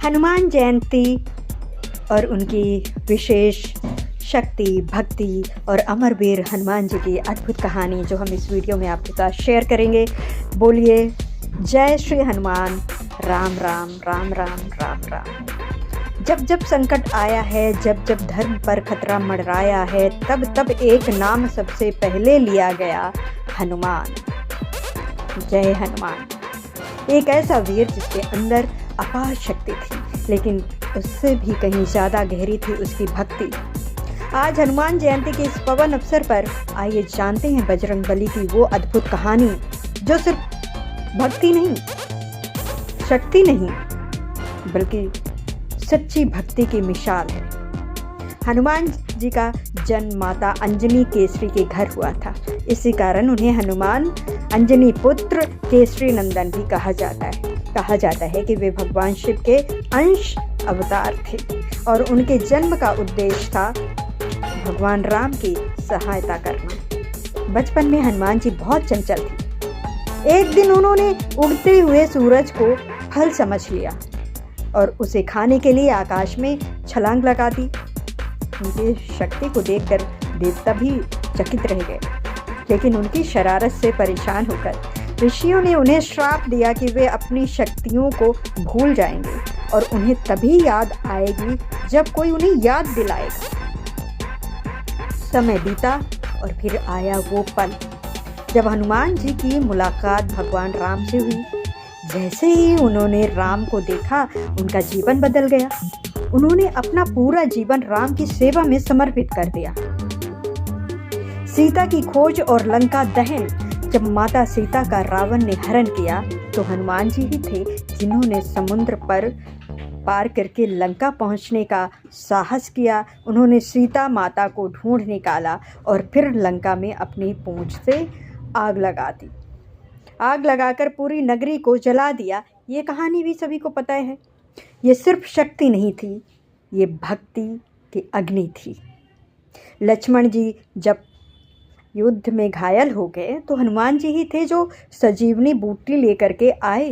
हनुमान जयंती और उनकी विशेष शक्ति, भक्ति और अमरवीर हनुमान जी की अद्भुत कहानी जो हम इस वीडियो में आपके साथ शेयर करेंगे। बोलिए जय श्री हनुमान। राम राम राम राम राम राम। जब जब संकट आया है, जब जब धर्म पर खतरा मंडराया है, तब तब एक नाम सबसे पहले लिया गया, हनुमान। जय हनुमान। एक ऐसा वीर जिसके अंदर अपार शक्ति थी, लेकिन उससे भी कहीं ज़्यादा गहरी थी उसकी भक्ति। आज हनुमान जयंती के इस पवन अवसर पर आइए जानते हैं बजरंगबली की वो अद्भुत कहानी जो सिर्फ भक्ति नहीं, शक्ति नहीं, बल्कि सच्ची भक्ति की मिसाल है। हनुमान जी का जन्म माता अंजनी केसरी के घर हुआ था। इसी कारण उन्हें हनुमान अंजनी पुत्र केसरी नंदन भी कहा जाता है कि वे भगवान शिव के अंश अवतार थे और उनके जन्म का उद्देश्य था भगवान राम की सहायता करना। बचपन में हनुमान जी बहुत चंचल थी। एक दिन उन्होंने उगते हुए सूरज को फल समझ लिया और उसे खाने के लिए आकाश में छलांग लगा दी। उनकी शक्ति को देखकर देवता भी चकित रह गए, लेकिन उनकी शरारत से परेशान होकर ऋषियों ने उन्हें श्राप दिया कि वे अपनी शक्तियों को भूल जाएंगे और उन्हें तभी याद आएगी जब कोई उन्हें याद दिलाएगा। समय बीता और फिर आया वो पल जब हनुमान जी की मुलाकात भगवान राम से हुई। जैसे ही उन्होंने राम को देखा, उनका जीवन बदल गया। उन्होंने अपना पूरा जीवन राम की सेवा में समर्पित कर दिया। सीता की खोज और लंका दहन जब माता सीता का रावण ने हरण किया, तो हनुमान जी ही थे जिन्होंने समुद्र पर पार करके लंका पहुंचने का साहस किया। उन्होंने सीता माता को ढूंढ निकाला और फिर लंका में अपनी पूंछ से आग लगा दी। आग लगाकर पूरी नगरी को जला दिया। ये कहानी भी सभी को पता है। ये सिर्फ शक्ति नहीं थी, ये भक्ति की अग्नि थी। लक्ष्मण जी जब युद्ध में घायल हो गए तो हनुमान जी ही थे जो संजीवनी बूटी लेकर के आए,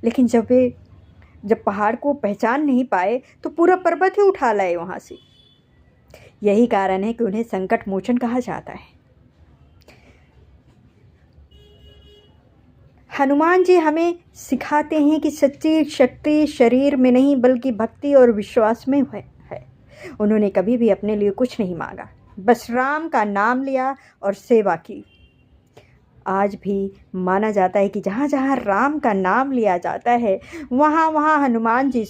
लेकिन जब पहाड़ को पहचान नहीं पाए तो पूरा पर्वत ही उठा लाए वहाँ से। यही कारण है कि उन्हें संकट मोचन कहा जाता है। हनुमान जी हमें सिखाते हैं कि सच्ची शक्ति शरीर में नहीं बल्कि भक्ति और विश्वास में है। उन्होंने कभी भी अपने लिए कुछ नहीं मांगा, बस राम का नाम लिया और सेवा की। आज भी माना जाता है कि जहाँ जहाँ राम का नाम लिया जाता है, वहाँ वहाँ हनुमान जी